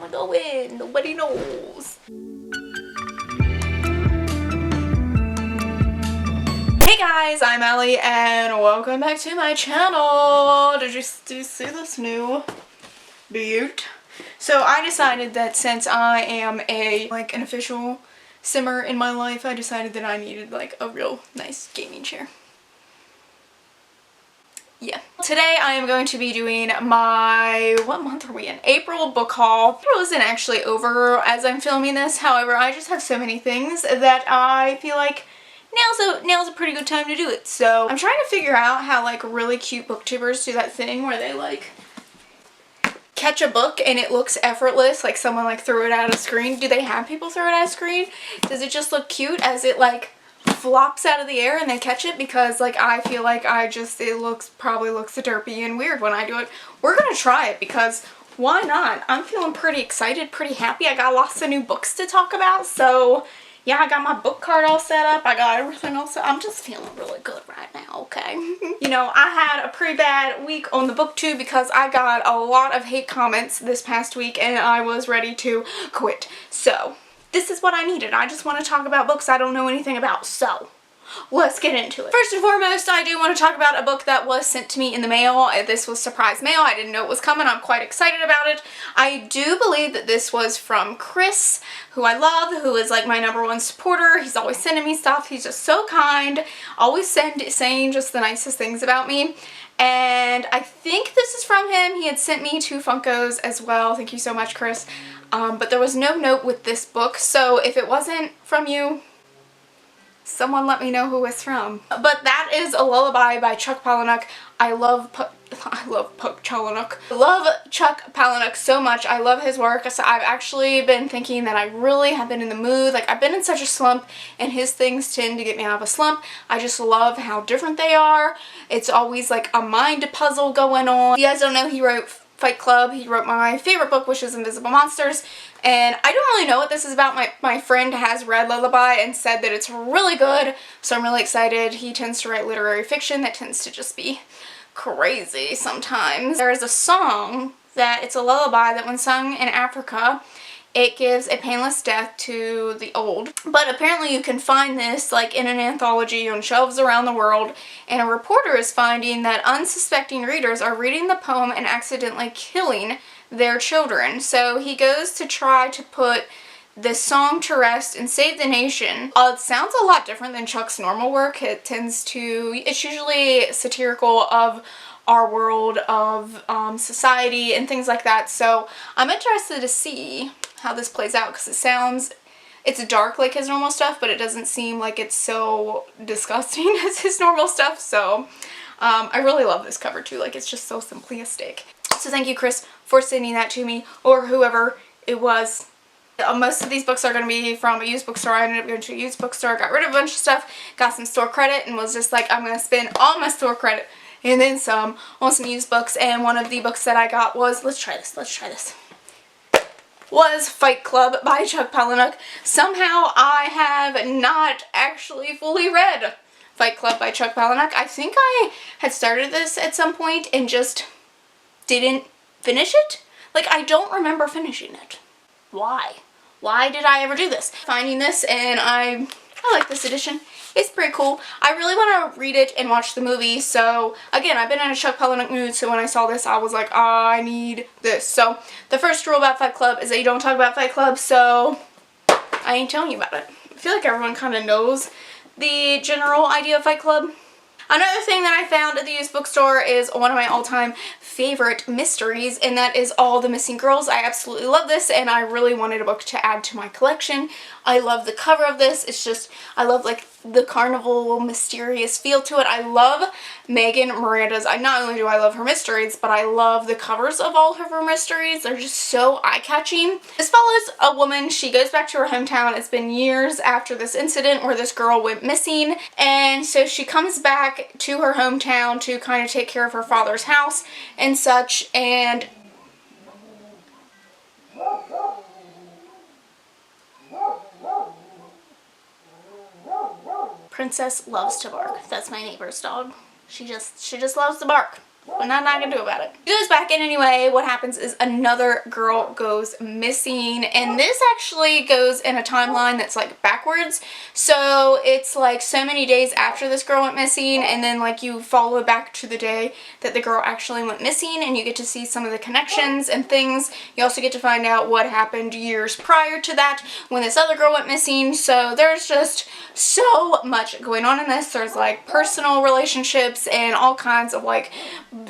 I'm gonna go in. Nobody knows. Hey guys, I'm Allie and welcome back to my channel. Did you see this new beaut? So I decided that since I am an official simmer in my life, I decided that I needed like a real nice gaming chair. Yeah. Today I am going to be doing my, what month are we in? April book haul. April isn't actually over as I'm filming this, however I just have so many things that I feel like now's a pretty good time to do it. So I'm trying to figure out how like really cute booktubers do that thing where they like catch a book and it looks effortless, like someone like threw it at a screen. Do they have people throw it at a screen? Does it just look cute as it like flops out of the air and they catch it? Because like I feel like it probably looks derpy and weird when I do it. We're gonna try it because why not? I'm feeling pretty excited, pretty happy. I got lots of new books to talk about, so yeah, I got my book card all set up. I got everything all set. I'm just feeling really good right now, okay? You know, I had a pretty bad week on the booktube because I got a lot of hate comments this past week and I was ready to quit. So this is what I needed. I just want to talk about books I don't know anything about, so let's get into it. First and foremost, I do want to talk about a book that was sent to me in the mail. This was surprise mail. I didn't know it was coming. I'm quite excited about it. I do believe that this was from Chris, who I love, who is like my #1 supporter. He's always sending me stuff. He's just so kind, always saying just the nicest things about me. And I think this is from him. He had sent me 2 Funkos as well. Thank you so much, Chris. But there was no note with this book, so if it wasn't from you, someone let me know who it's from. But that is a Lullaby by Chuck Palahniuk. I love Chuck Palahniuk so much. I love his work. So I've actually been thinking that I really have been in the mood. Like I've been in such a slump and his things tend to get me out of a slump. I just love how different they are. It's always like a mind puzzle going on. If you guys don't know, he wrote Fight Club. He wrote my favorite book, which is Invisible Monsters. And I don't really know what this is about. My friend has read Lullaby and said that it's really good, so I'm really excited. He tends to write literary fiction that tends to just be crazy sometimes. There is a song that it's a lullaby that when sung in Africa, it gives a painless death to the old. But apparently you can find this like in an anthology on shelves around the world, and a reporter is finding that unsuspecting readers are reading the poem and accidentally killing their children. So he goes to try to put this song to rest and save the nation. It sounds a lot different than Chuck's normal work. It's usually satirical of our world, of society and things like that. So I'm interested to see how this plays out because it's dark like his normal stuff, but it doesn't seem like it's so disgusting as his normal stuff. So I really love this cover too. Like it's just so simplistic. So thank you, Chris, for sending that to me, or whoever it was. Most of these books are going to be from a used bookstore. I ended up going to a used bookstore, got rid of a bunch of stuff, got some store credit, and was just like, I'm going to spend all my store credit and then some on some used books. And one of the books that I got was, let's try this, was Fight Club by Chuck Palahniuk. Somehow I have not actually fully read Fight Club by Chuck Palahniuk. I think I had started this at some point and just didn't finish it. Like, I don't remember finishing it. Why? Why did I ever do this? Finding this, and I like this edition. It's pretty cool. I really want to read it and watch the movie. So again, I've been in a Chuck Palahniuk mood, so when I saw this I was like, I need this. So the first rule about Fight Club is that you don't talk about Fight Club, so I ain't telling you about it. I feel like everyone kind of knows the general idea of Fight Club. Another thing that I found at the used bookstore is one of my all-time favorite mysteries, and that is All the Missing Girls. I absolutely love this, and I really wanted a book to add to my collection. I love the cover of this. It's just, I love like the carnival mysterious feel to it. I love Megan Miranda's. Not only do I love her mysteries, but I love the covers of all of her mysteries. They're just so eye-catching. This follows a woman. She goes back to her hometown. It's been years after this incident where this girl went missing, and so she comes back to her hometown to kind of take care of her father's house and such, and Princess loves to bark. That's my neighbor's dog. She just loves to bark. but nothing I can do about it. She goes back in anyway. What happens is another girl goes missing, and this actually goes in a timeline that's like backwards. So it's like so many days after this girl went missing, and then like you follow back to the day that the girl actually went missing, and you get to see some of the connections and things. You also get to find out what happened years prior to that when this other girl went missing. So there's just so much going on in this. There's like personal relationships and all kinds of like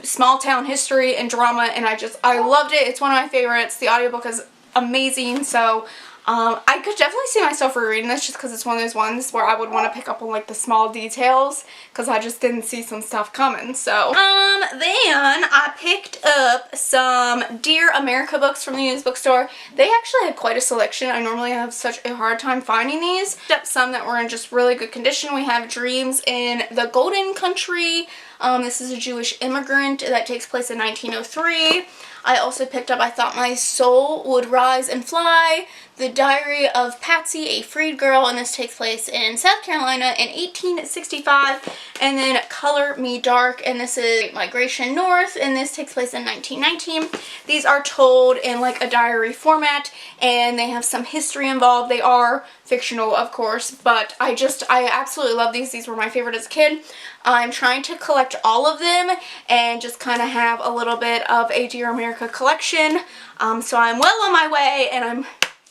small town history and drama, and I loved it. It's one of my favorites. The audiobook is amazing, so I could definitely see myself rereading this just because it's one of those ones where I would want to pick up on like the small details because I just didn't see some stuff coming. So then I picked up some Dear America books from the used bookstore. They actually had quite a selection. I normally have such a hard time finding these. Picked up some that were in just really good condition. We have Dreams in the Golden Country. This is a Jewish immigrant that takes place in 1903. I also picked up I Thought My Soul Would Rise and Fly, The Diary of Patsy, a Freed Girl, and this takes place in South Carolina in 1865. And then Color Me Dark, and this is Migration North, and this takes place in 1919. These are told in like a diary format, and they have some history involved. They are fictional, of course, but I absolutely love these. These were my favorite as a kid. I'm trying to collect all of them and just kind of have a little bit of a Dear America collection. So I'm well on my way, and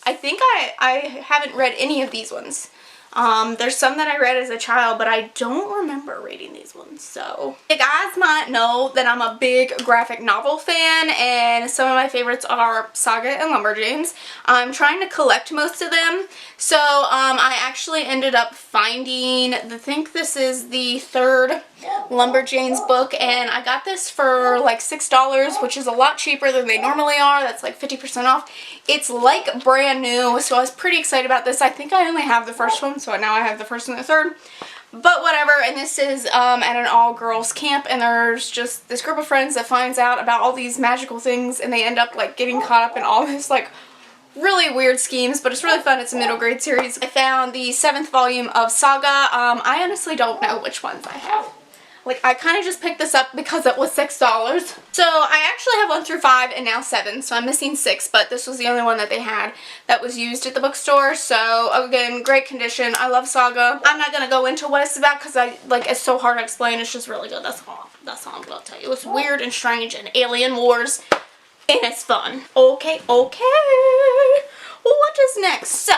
I think I haven't read any of these ones. There's some that I read as a child, but I don't remember reading these ones. So you guys might know that I'm a big graphic novel fan, and some of my favorites are Saga and Lumberjanes. I'm trying to collect most of them. So I actually ended up finding, I think this is the third Lumberjanes book, and I got this for like $6, which is a lot cheaper than they normally are. That's like 50% off. It's like brand new, so I was pretty excited about this. I think I only have the first one, so now I have the first and the third. But whatever, and this is at an all-girls camp, and there's just this group of friends that finds out about all these magical things, and they end up like getting caught up in all this like really weird schemes, but it's really fun. It's a middle grade series. I found the 7th volume of Saga. I honestly don't know which ones I have. Like, I kind of just picked this up because it was $6. So I actually have 1 through 5 and now 7, so I'm missing 6, but this was the only one that they had that was used at the bookstore. So again, great condition. I love Saga. I'm not going to go into what it's about because it's so hard to explain. It's just really good. That's all I'm going to tell you. It's weird and strange and alien wars, and it's fun. Okay. What is next? So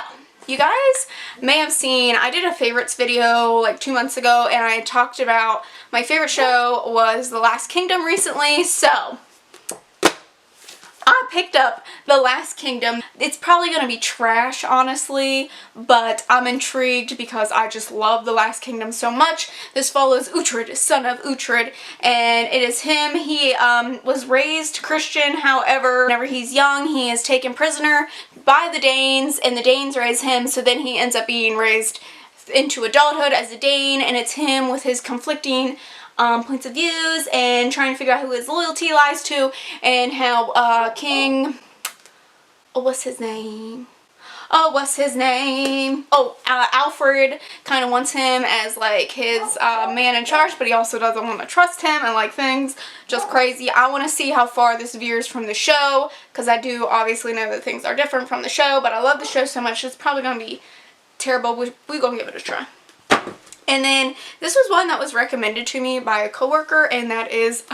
you guys may have seen, I did a favorites video like 2 months ago, and I talked about my favorite show was The Last Kingdom recently, so I picked up The Last Kingdom. It's probably going to be trash, honestly, but I'm intrigued because I just love The Last Kingdom so much. This follows Uhtred, son of Uhtred, and it is him. He was raised Christian, however, whenever he's young, he is taken prisoner by the Danes, and the Danes raise him, so then he ends up being raised into adulthood as a Dane, and it's him with his conflicting points of views and trying to figure out who his loyalty lies to, and how Alfred kind of wants him as like his man in charge, but he also doesn't want to trust him, and like things just crazy. I want to see how far this veers from the show, because I do obviously know that things are different from the show, but I love the show so much it's probably going to be terrible. We're going to give it a try. And then this was one that was recommended to me by a coworker, and that is,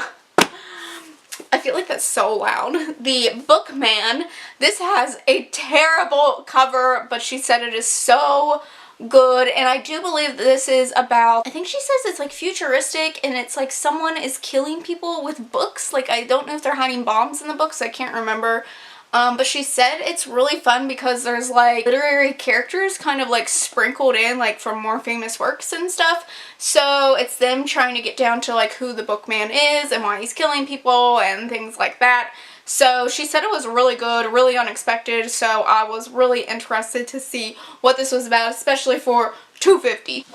I feel like that's so loud, the Bookman. This has a terrible cover, but she said it is so good, and I do believe this is about, I think she says it's like futuristic, and it's like someone is killing people with books. Like, I don't know if they're hiding bombs in the books, I can't remember. But she said it's really fun because there's like literary characters kind of like sprinkled in like from more famous works and stuff. So it's them trying to get down to like who the Bookman is and why he's killing people and things like that. So she said it was really good, really unexpected. So I was really interested to see what this was about, especially for $2.50.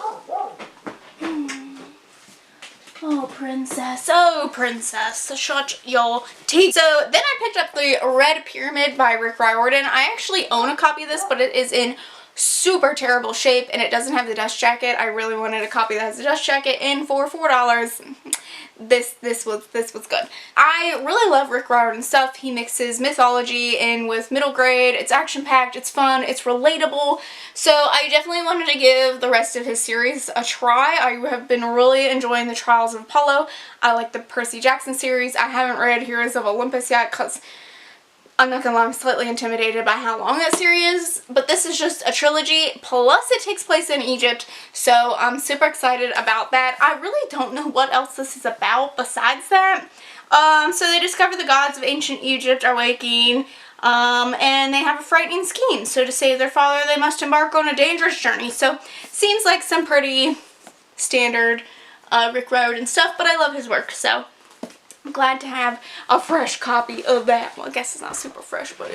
Oh princess, shut your teeth. So then I picked up the Red Pyramid by Rick Riordan. I actually own a copy of this, but it is in super terrible shape, and it doesn't have the dust jacket. I really wanted a copy that has the dust jacket, and for $4, this was good. I really love Rick Riordan's stuff. He mixes mythology in with middle grade. It's action-packed, it's fun, it's relatable. So I definitely wanted to give the rest of his series a try. I have been really enjoying the Trials of Apollo. I like the Percy Jackson series. I haven't read Heroes of Olympus yet because I'm not gonna lie, I'm slightly intimidated by how long that series is, but this is just a trilogy, plus it takes place in Egypt, so I'm super excited about that. I really don't know what else this is about besides that. So they discover the gods of ancient Egypt are waking, and they have a frightening scheme. So to save their father, they must embark on a dangerous journey. So seems like some pretty standard Rick Riordan stuff, but I love his work, so I'm glad to have a fresh copy of that. Well, I guess it's not super fresh, but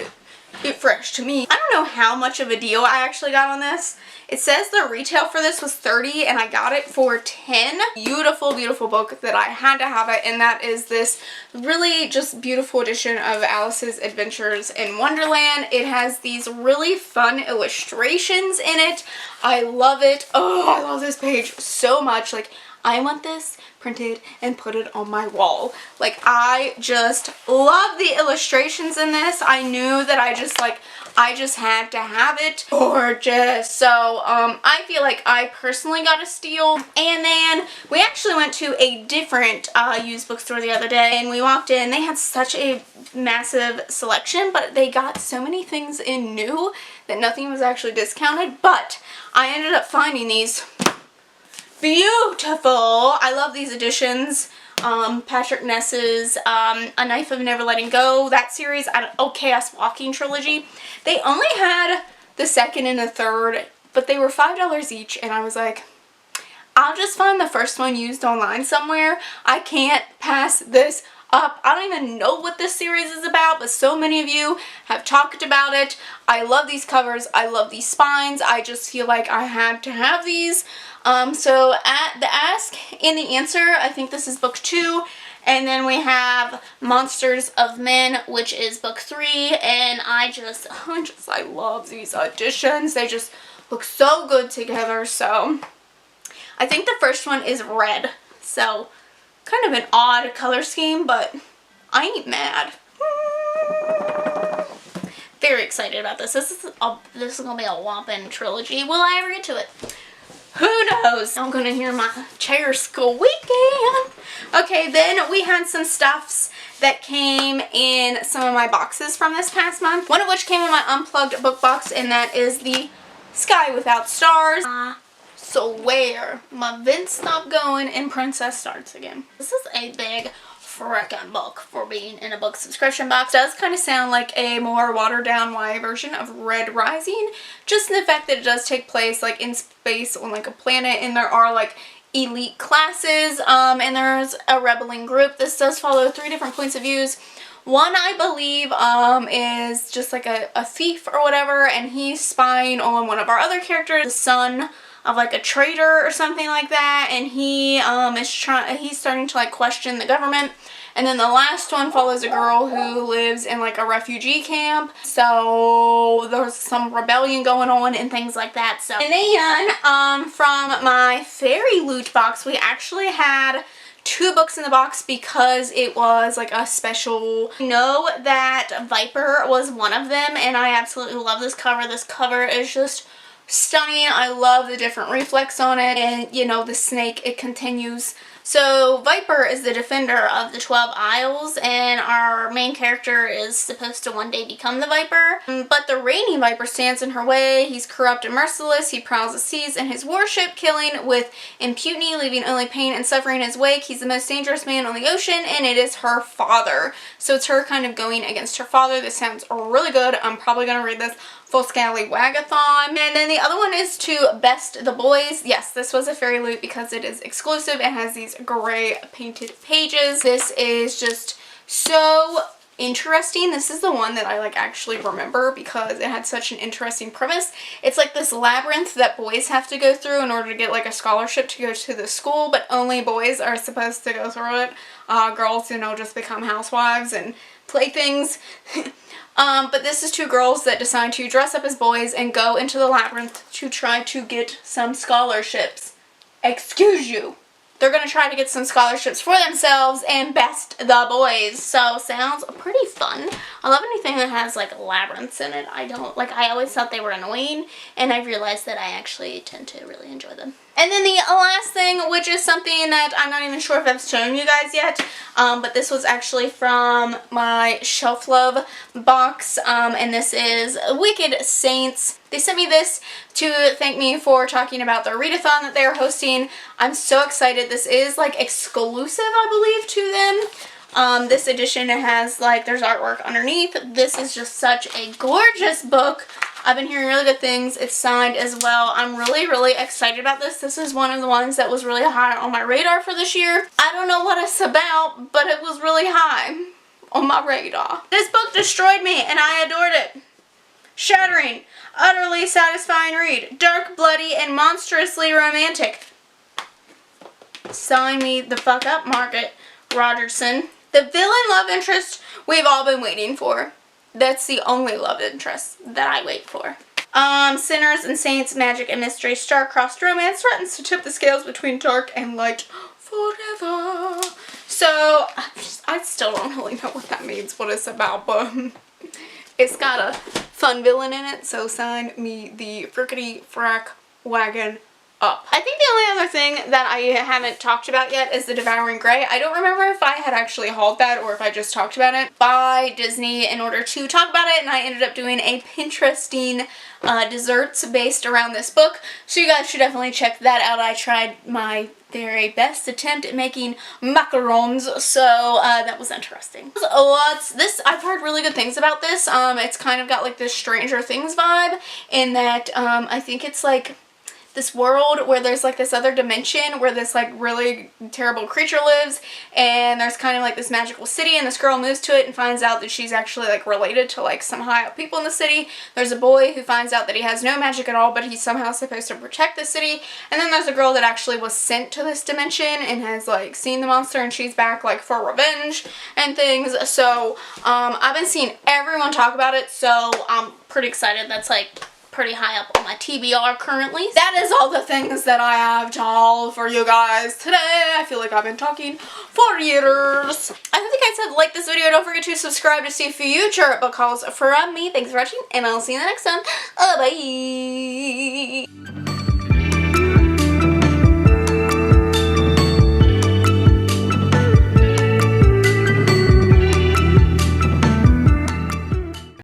it's fresh to me. I don't know how much of a deal I actually got on this. It says the retail for this was $30 and I got it for $10. Beautiful, beautiful book that I had to have it, and that is this really just beautiful edition of Alice's Adventures in Wonderland. It has these really fun illustrations in it. I love it. Oh, I love this page so much. Like, I want this printed and put it on my wall. Like, I just love the illustrations in this. I knew that I just had to have it. Gorgeous. So I feel like I personally got a steal. And then we actually went to a different used bookstore the other day, and we walked in. They had such a massive selection, but they got so many things in new that nothing was actually discounted. But I ended up finding these beautiful. I love these editions. Patrick Ness's A Knife of Never Letting Go, that series, Chaos Walking trilogy. They only had the second and the third, but they were $5 each, and I was like, I'll just find the first one used online somewhere. I can't pass this up. I don't even know what this series is about, but so many of you have talked about it. I love these covers. I love these spines. I just feel like I had to have these. So at the Ask and the Answer, I think this is book 2. And then we have Monsters of Men, which is book 3. And I love these editions. They just look so good together. So I think the first one is red. So kind of an odd color scheme, but I ain't mad. Very excited about this. This is gonna be a whopping trilogy. Will I ever get to it? Who knows? I'm gonna hear my chair squeaking. Okay, then we had some stuffs that came in some of my boxes from this past month. One of which came in my unplugged book box, and that is the Sky Without Stars. Swear my vents stop going and Princess starts again. This is a big frickin' book for being in a book subscription box. It does kind of sound like a more watered down YA version of Red Rising, just in the fact that it does take place like in space on like a planet, and there are like elite classes, and there's a rebelling group. This does follow 3 different points of views. One, I believe, is just like a thief or whatever, and he's spying on one of our other characters, the son of like a traitor or something like that, and he's starting to like question the government. And then the last one follows a girl who lives in like a refugee camp, so there's some rebellion going on and things like that. So, and then from my fairy loot box, we actually had 2 books in the box because it was like a special. I know that Viper was one of them, and I absolutely love this cover. This cover is just stunning. I love the different reflex on it, and you know, the snake, it continues. So Viper is the defender of the 12 Isles, and our main character is supposed to one day become the Viper. But the reigning Viper stands in her way. He's corrupt and merciless. He prowls the seas in his warship, killing with impunity, leaving only pain and suffering in his wake. He's the most dangerous man on the ocean, and it is her father. So it's her kind of going against her father. This sounds really good. I'm probably going to read this full scally wagathon. And then the other one is to Best the Boys. Yes, this was a fairy loot because it is exclusive. It has these gray painted pages. This is just so interesting. This is the one that I like actually remember because it had such an interesting premise. It's like this labyrinth that boys have to go through in order to get like a scholarship to go to the school, but only boys are supposed to go through it. Girls, you know, just become housewives and playthings. But this is two girls that decide to dress up as boys and go into the labyrinth to try to get some scholarships. Excuse you. They're going to try to get some scholarships for themselves and best the boys. So, sounds pretty fun. I love anything that has, like, labyrinths in it. I always thought they were annoying, and I realized that I actually tend to really enjoy them. And then the last thing, which is something that I'm not even sure if I've shown you guys yet, but this was actually from my Shelf Love box, and this is Wicked Saints. They sent me this to thank me for talking about their readathon that they are hosting. I'm so excited. This is like exclusive, I believe, to them. This edition has like, there's artwork underneath. This is just such a gorgeous book. I've been hearing really good things. It's signed as well. I'm really, really excited about this. This is one of the ones that was really high on my radar for this year. I don't know what it's about, but it was really high on my radar. This book destroyed me, and I adored it. Shattering, utterly satisfying read. Dark, bloody, and monstrously romantic. Sign me the fuck up, Margaret Rogerson. The villain love interest we've all been waiting for. That's the only love interest that I wait for. Sinners and Saints, Magic and Mystery, Star-Crossed Romance threatens to tip the scales between dark and light forever. So, I still don't really know what that means, what it's about, but it's got a fun villain in it, so sign me the frickety frack wagon up. I think the only other thing that I haven't talked about yet is the Devouring Grey. I don't remember if I had actually hauled that or if I just talked about it by Disney in order to talk about it, and I ended up doing a Pinteresting desserts based around this book, so you guys should definitely check that out. I tried my very best attempt at making macarons, so that was interesting. I've heard really good things about this. It's kind of got like this Stranger Things vibe in that I think it's like this world where there's like this other dimension where this like really terrible creature lives, and there's kind of like this magical city, and this girl moves to it and finds out that she's actually like related to like some high up people in the city. There's a boy who finds out that he has no magic at all, but he's somehow supposed to protect the city, and then there's a girl that actually was sent to this dimension and has like seen the monster, and she's back like for revenge and things. So I've been seeing everyone talk about it, so I'm pretty excited. That's like pretty high up on my TBR currently. That is all the things that I have to haul for you guys today. I feel like I've been talking for years. I hope you guys have liked this video. Don't forget to subscribe to see future book hauls from me. Thanks for watching, and I'll see you in the next one. Bye.